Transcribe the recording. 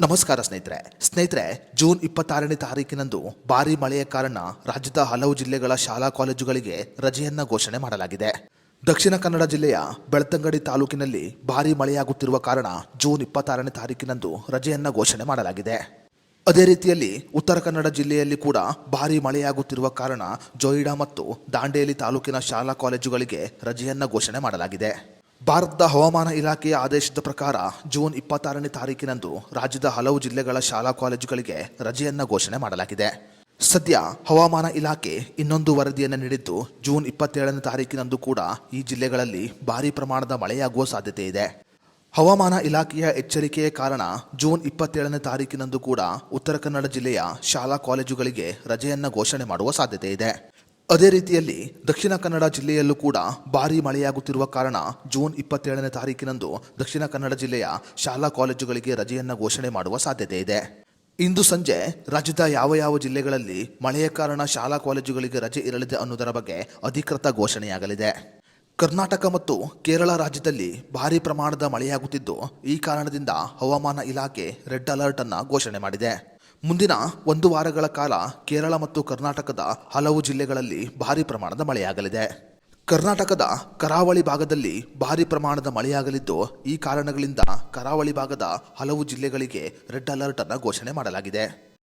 ನಮಸ್ಕಾರ ಸ್ನೇಹಿತರೆ ಜೂನ್ 26ನೇ ತಾರೀಕಿನಂದು ಭಾರೀ ಮಳೆಯ ಕಾರಣ ರಾಜ್ಯದ ಹಲವು ಜಿಲ್ಲೆಗಳ ಶಾಲಾ ಕಾಲೇಜುಗಳಿಗೆ ರಜೆಯನ್ನ ಘೋಷಣೆ ಮಾಡಲಾಗಿದೆ. ದಕ್ಷಿಣ ಕನ್ನಡ ಜಿಲ್ಲೆಯ ಬೆಳ್ತಂಗಡಿ ತಾಲೂಕಿನಲ್ಲಿ ಭಾರೀ ಮಳೆಯಾಗುತ್ತಿರುವ ಕಾರಣ ಜೂನ್ 26ನೇ ತಾರೀಕಿನಂದು ರಜೆಯನ್ನ ಘೋಷಣೆ ಮಾಡಲಾಗಿದೆ. ಅದೇ ರೀತಿಯಲ್ಲಿ ಉತ್ತರ ಕನ್ನಡ ಜಿಲ್ಲೆಯಲ್ಲಿ ಕೂಡ ಭಾರೀ ಮಳೆಯಾಗುತ್ತಿರುವ ಕಾರಣ ಜೋಯಿಡಾ ಮತ್ತು ದಾಂಡೇಲಿ ತಾಲೂಕಿನ ಶಾಲಾ ಕಾಲೇಜುಗಳಿಗೆ ರಜೆಯನ್ನ ಘೋಷಣೆ ಮಾಡಲಾಗಿದೆ. ಭಾರತದ ಹವಾಮಾನ ಇಲಾಖೆಯ ಆದೇಶದ ಪ್ರಕಾರ ಜೂನ್ 26ನೇ ತಾರೀಕಿನಂದು ರಾಜ್ಯದ ಹಲವು ಜಿಲ್ಲೆಗಳ ಶಾಲಾ ಕಾಲೇಜುಗಳಿಗೆ ರಜೆಯನ್ನ ಘೋಷಣೆ ಮಾಡಲಾಗಿದೆ. ಸದ್ಯ ಹವಾಮಾನ ಇಲಾಖೆ ಇನ್ನೊಂದು ವರದಿಯನ್ನು ನೀಡಿದ್ದು ಜೂನ್ 27ನೇ ತಾರೀಕಿನಂದು ಕೂಡ ಈ ಜಿಲ್ಲೆಗಳಲ್ಲಿ ಭಾರೀ ಪ್ರಮಾಣದ ಮಳೆಯಾಗುವ ಸಾಧ್ಯತೆ ಇದೆ. ಹವಾಮಾನ ಇಲಾಖೆಯ ಎಚ್ಚರಿಕೆಯ ಕಾರಣ ಜೂನ್ 27ನೇ ತಾರೀಕಿನಂದು ಕೂಡ ಉತ್ತರ ಕನ್ನಡ ಜಿಲ್ಲೆಯ ಶಾಲಾ ಕಾಲೇಜುಗಳಿಗೆ ರಜೆಯನ್ನ ಘೋಷಣೆ ಮಾಡುವ ಸಾಧ್ಯತೆ ಇದೆ. ಅದೇ ರೀತಿಯಲ್ಲಿ ದಕ್ಷಿಣ ಕನ್ನಡ ಜಿಲ್ಲೆಯಲ್ಲೂ ಕೂಡ ಭಾರೀ ಮಳೆಯಾಗುತ್ತಿರುವ ಕಾರಣ ಜೂನ್ 27ನೇ ತಾರೀಕಿನಂದು ದಕ್ಷಿಣ ಕನ್ನಡ ಜಿಲ್ಲೆಯ ಶಾಲಾ ಕಾಲೇಜುಗಳಿಗೆ ರಜೆಯನ್ನ ಘೋಷಣೆ ಮಾಡುವ ಸಾಧ್ಯತೆ ಇದೆ. ಇಂದು ಸಂಜೆ ರಾಜ್ಯದ ಯಾವ ಜಿಲ್ಲೆಗಳಲ್ಲಿ ಮಳೆಯ ಕಾರಣ ಶಾಲಾ ಕಾಲೇಜುಗಳಿಗೆ ರಜೆ ಇರಲಿದೆ ಅನ್ನೋದರ ಬಗ್ಗೆ ಅಧಿಕೃತ ಘೋಷಣೆಯಾಗಲಿದೆ. ಕರ್ನಾಟಕ ಮತ್ತು ಕೇರಳ ರಾಜ್ಯದಲ್ಲಿ ಭಾರೀ ಪ್ರಮಾಣದ ಮಳೆಯಾಗುತ್ತಿದ್ದು, ಈ ಕಾರಣದಿಂದ ಹವಾಮಾನ ಇಲಾಖೆ ರೆಡ್ ಅಲರ್ಟ್ ಅನ್ನು ಘೋಷಣೆ ಮಾಡಿದೆ. ಮುಂದಿನ 1 ವಾರಗಳ ಕಾಲ ಕೇರಳ ಮತ್ತು ಕರ್ನಾಟಕದ ಹಲವು ಜಿಲ್ಲೆಗಳಲ್ಲಿ ಭಾರೀ ಪ್ರಮಾಣದ ಮಳೆಯಾಗಲಿದೆ. ಕರ್ನಾಟಕದ ಕರಾವಳಿ ಭಾಗದಲ್ಲಿ ಭಾರೀ ಪ್ರಮಾಣದ ಮಳೆಯಾಗಲಿದ್ದು, ಈ ಕಾರಣಗಳಿಂದ ಕರಾವಳಿ ಭಾಗದ ಹಲವು ಜಿಲ್ಲೆಗಳಿಗೆ ರೆಡ್ ಅಲರ್ಟ್ ಅನ್ನು ಘೋಷಣೆ ಮಾಡಲಾಗಿದೆ.